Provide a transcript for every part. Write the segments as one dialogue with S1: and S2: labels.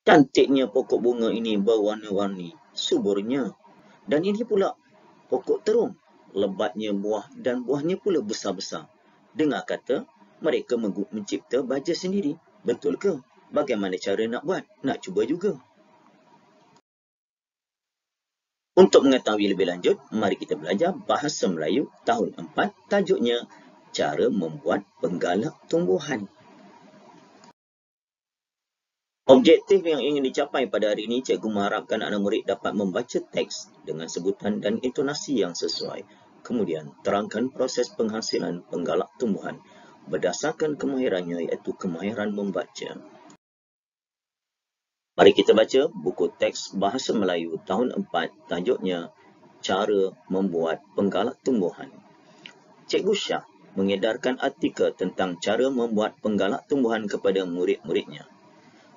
S1: Cantiknya pokok bunga ini berwarna-warni, suburnya. Dan ini pula pokok terung, lebatnya buah dan buahnya pula besar-besar. Dengar kata, mereka mencipta baja sendiri. Betul ke? Bagaimana cara nak buat? Nak cuba juga. Untuk mengetahui lebih lanjut, mari kita belajar Bahasa Melayu tahun 4, tajuknya Cara Membuat Penggalak Tumbuhan. Objektif yang ingin dicapai pada hari ini, cikgu mengharapkan anak murid dapat membaca teks dengan sebutan dan intonasi yang sesuai. Kemudian, terangkan proses penghasilan penggalak tumbuhan berdasarkan kemahirannya, iaitu kemahiran membaca. Mari kita baca buku teks Bahasa Melayu tahun 4, tajuknya Cara Membuat Penggalak Tumbuhan. Cikgu Syah mengedarkan artikel tentang cara membuat penggalak tumbuhan kepada murid-muridnya.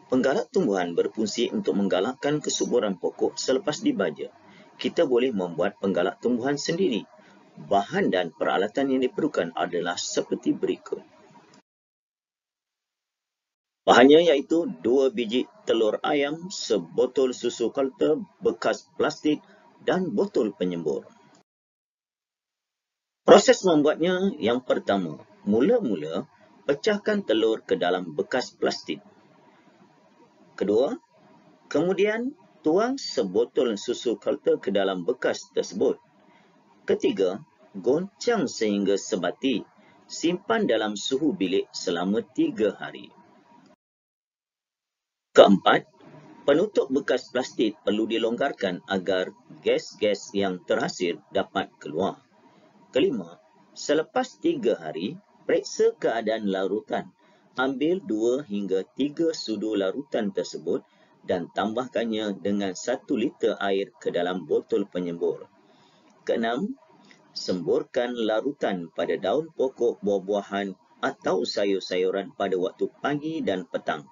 S1: Penggalak tumbuhan berfungsi untuk menggalakkan kesuburan pokok selepas dibaja. Kita boleh membuat penggalak tumbuhan sendiri. Bahan dan peralatan yang diperlukan adalah seperti berikut. Bahannya iaitu 2 biji telur ayam, sebotol susu kalter bekas plastik dan botol penyembur. Proses membuatnya yang pertama, mula-mula pecahkan telur ke dalam bekas plastik. Kedua, kemudian tuang sebotol susu kalter ke dalam bekas tersebut. Ketiga, goncang sehingga sebati. Simpan dalam suhu bilik selama 3 hari. Keempat, penutup bekas plastik perlu dilonggarkan agar gas-gas yang terhasil dapat keluar. Kelima, selepas 3 hari, periksa keadaan larutan. Ambil 2 hingga 3 sudu larutan tersebut dan tambahkannya dengan 1 liter air ke dalam botol penyembur. Keenam, semburkan larutan pada daun pokok buah-buahan atau sayur-sayuran pada waktu pagi dan petang.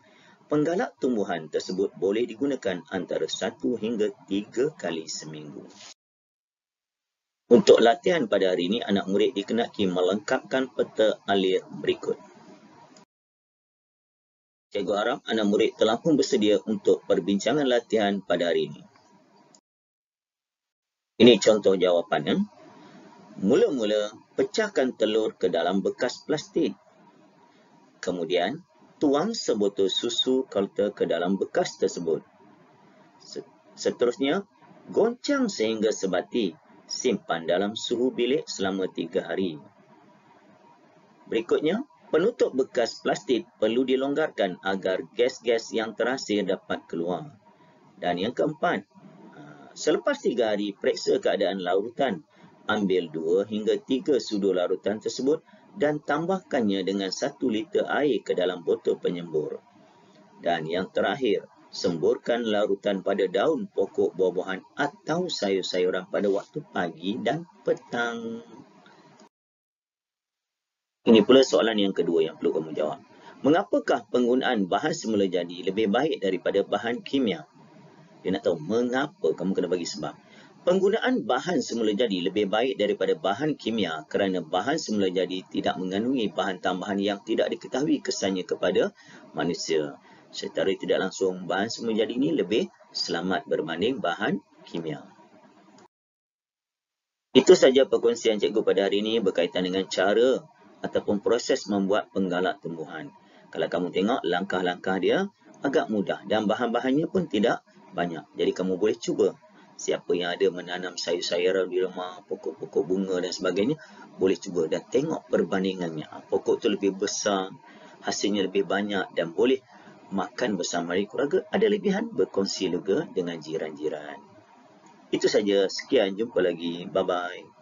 S1: Penggalak tumbuhan tersebut boleh digunakan antara 1 hingga 3 kali seminggu. Untuk latihan pada hari ini, anak murid dikenaki melengkapkan peta alir berikut. Cikgu harap anak murid telah pun bersedia untuk perbincangan latihan pada hari ini. Ini contoh jawapannya. Mula-mula, pecahkan telur ke dalam bekas plastik. Kemudian, tuang sebotol susu kalter ke dalam bekas tersebut. Seterusnya, goncang sehingga sebati. Simpan dalam suhu bilik selama 3 hari. Berikutnya, penutup bekas plastik perlu dilonggarkan agar gas-gas yang terhasil dapat keluar. Dan yang keempat, selepas 3 hari, periksa keadaan larutan. Ambil 2 hingga 3 sudu larutan tersebut dan tambahkannya dengan 1 liter air ke dalam botol penyembur. Dan yang terakhir, semburkan larutan pada daun pokok buah-buahan atau sayur-sayuran pada waktu pagi dan petang. Ini pula soalan yang kedua yang perlu kamu jawab. Mengapakah penggunaan bahan semula jadi lebih baik daripada bahan kimia? Dia nak tahu mengapa, kamu kena bagi sebab. Penggunaan bahan semula jadi lebih baik daripada bahan kimia kerana bahan semula jadi tidak mengandungi bahan tambahan yang tidak diketahui kesannya kepada manusia. Secara tidak langsung, bahan semula jadi ini lebih selamat berbanding bahan kimia. Itu saja perkongsian cikgu pada hari ini berkaitan dengan cara ataupun proses membuat penggalak tumbuhan. Kalau kamu tengok, langkah-langkah dia agak mudah dan bahan-bahannya pun tidak banyak. Jadi kamu boleh cuba. Siapa yang ada menanam sayur-sayuran di rumah, pokok-pokok bunga dan sebagainya, boleh cuba dan tengok perbandingannya. Pokok tu lebih besar, hasilnya lebih banyak dan boleh makan bersama keluarga. Ada lebihan, berkongsi juga dengan jiran-jiran. Itu saja. Sekian, jumpa lagi. Bye-bye.